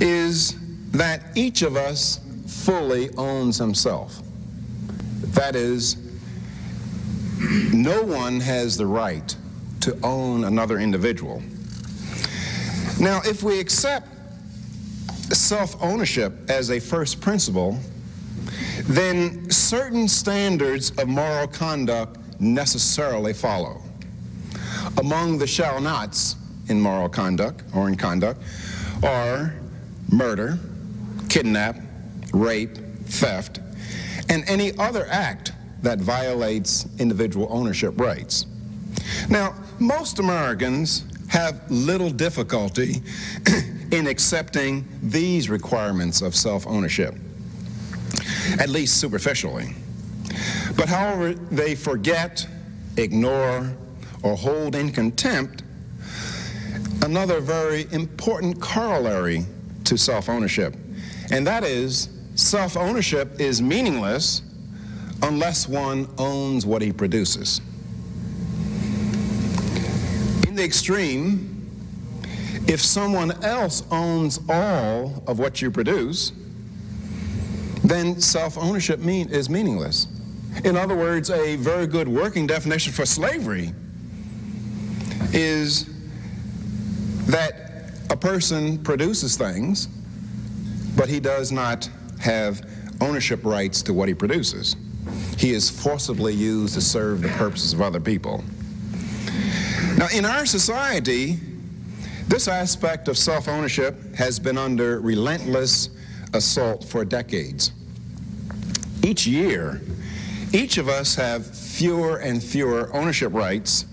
is that each of us fully owns himself. That is, no one has the right to own another individual. Now, if we accept self-ownership as a first principle, then certain standards of moral conduct necessarily follow. Among the shall nots in moral conduct or in conduct are murder, kidnap, rape, theft, and any other act that violates individual ownership rights. Now, most Americans have little difficulty in accepting these requirements of self-ownership, at least superficially. But however, they forget, ignore, or hold in contempt another very important corollary to self-ownership, and that is self-ownership is meaningless unless one owns what he produces. In the extreme, if someone else owns all of what you produce, then self-ownership is meaningless. In other words, a very good working definition for slavery is that a person produces things, but he does not have ownership rights to what he produces. He is forcibly used to serve the purposes of other people. Now, in our society, this aspect of self-ownership has been under relentless assault for decades. Each year, each of us have fewer and fewer ownership rights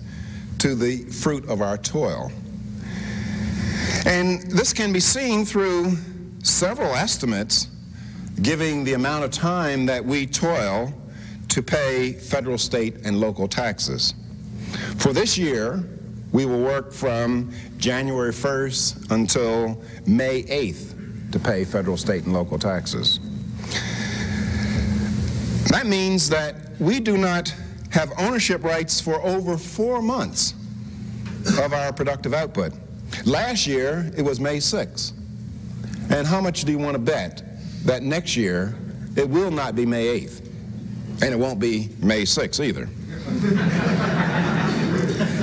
to the fruit of our toil. And this can be seen through several estimates giving the amount of time that we toil to pay federal, state, and local taxes. For this year, we will work from January 1st until May 8th to pay federal, state, and local taxes. That means that we do not have ownership rights for over 4 months of our productive output. Last year, it was May 6th. And how much do you want to bet that next year it will not be May 8th? And it won't be May 6th either.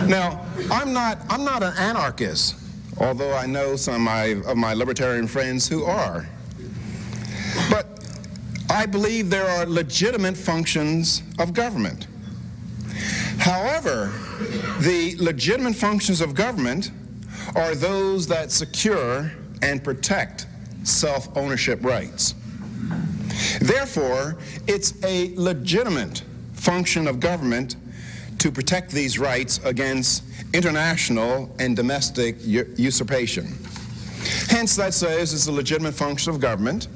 Now, I'm not an anarchist, although I know some of my libertarian friends who are. But I believe there are legitimate functions of government. However, the legitimate functions of government are those that secure and protect self-ownership rights. Therefore, it's a legitimate function of government to protect these rights against international and domestic usurpation. Hence, that says it's a legitimate function of government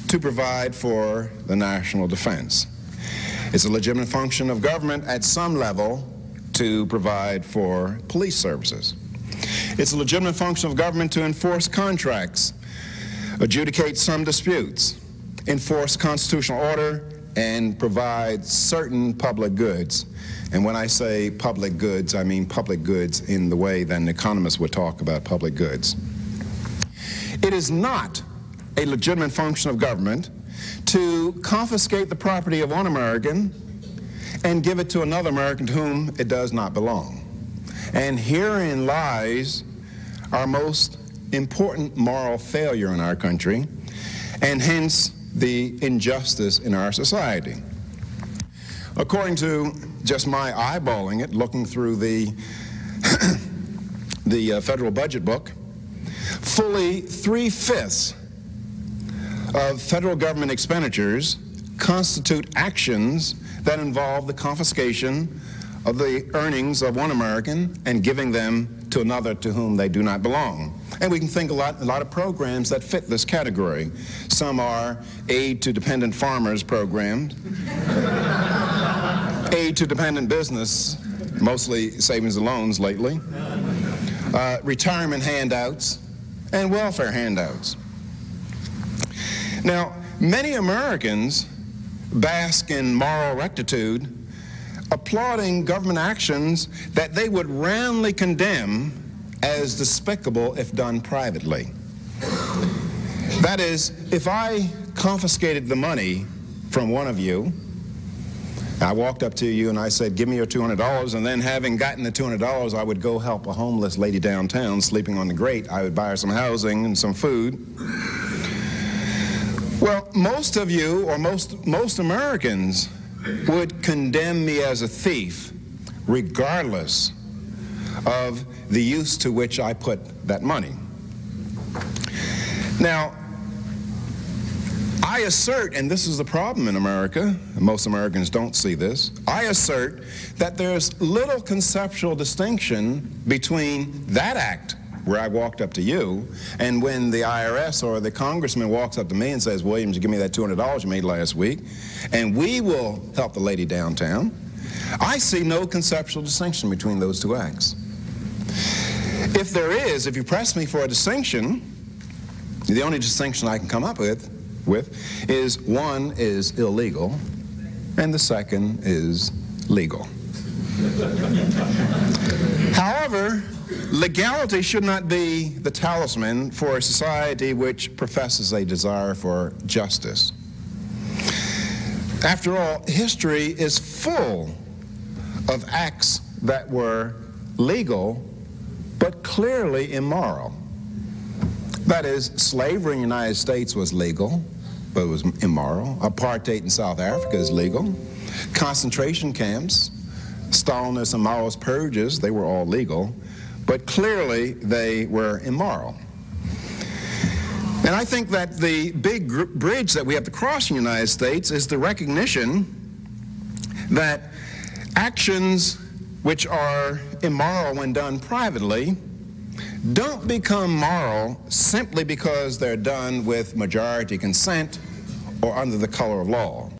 to provide for the national defense. It's a legitimate function of government at some level to provide for police services. It's a legitimate function of government to enforce contracts, adjudicate some disputes, enforce constitutional order, and provide certain public goods. And when I say public goods, I mean public goods in the way that an economist would talk about public goods. It is not a legitimate function of government to confiscate the property of one American and give it to another American to whom it does not belong. And herein lies our most important moral failure in our country, and hence the injustice in our society. According to just my eyeballing it, looking through the federal budget book, fully 3/5 of federal government expenditures constitute actions that involve the confiscation of the earnings of one American and giving them to another to whom they do not belong. And we can think a lot of programs that fit this category. Some are aid to dependent farmers programs, aid to dependent business, mostly savings and loans lately, retirement handouts, and welfare handouts. Now, many Americans bask in moral rectitude, applauding government actions that they would roundly condemn as despicable if done privately. That is, if I confiscated the money from one of you, I walked up to you and I said, give me your $200, and then having gotten the $200, I would go help a homeless lady downtown sleeping on the grate. I would buy her some housing and some food. Well, most of you, or most Americans, would condemn me as a thief regardless of the use to which I put that money. Now, I assert, and this is the problem in America, and most Americans don't see this, I assert that there's little conceptual distinction between that act, where I walked up to you, and when the IRS or the congressman walks up to me and says, Williams, give me that $200 you made last week, and we will help the lady downtown. I see no conceptual distinction between those two acts. If there is, if you press me for a distinction, the only distinction I can come up with is one is illegal and the second is legal. However, legality should not be the talisman for a society which professes a desire for justice. After all, history is full of acts that were legal but clearly immoral. That is, slavery in the United States was legal, but it was immoral. Apartheid in South Africa is legal. Concentration camps, Stalinist and Maoist purges, they were all legal, but clearly they were immoral. And I think that the big bridge that we have to cross in the United States is the recognition that actions which are immoral when done privately don't become moral simply because they're done with majority consent or under the color of law.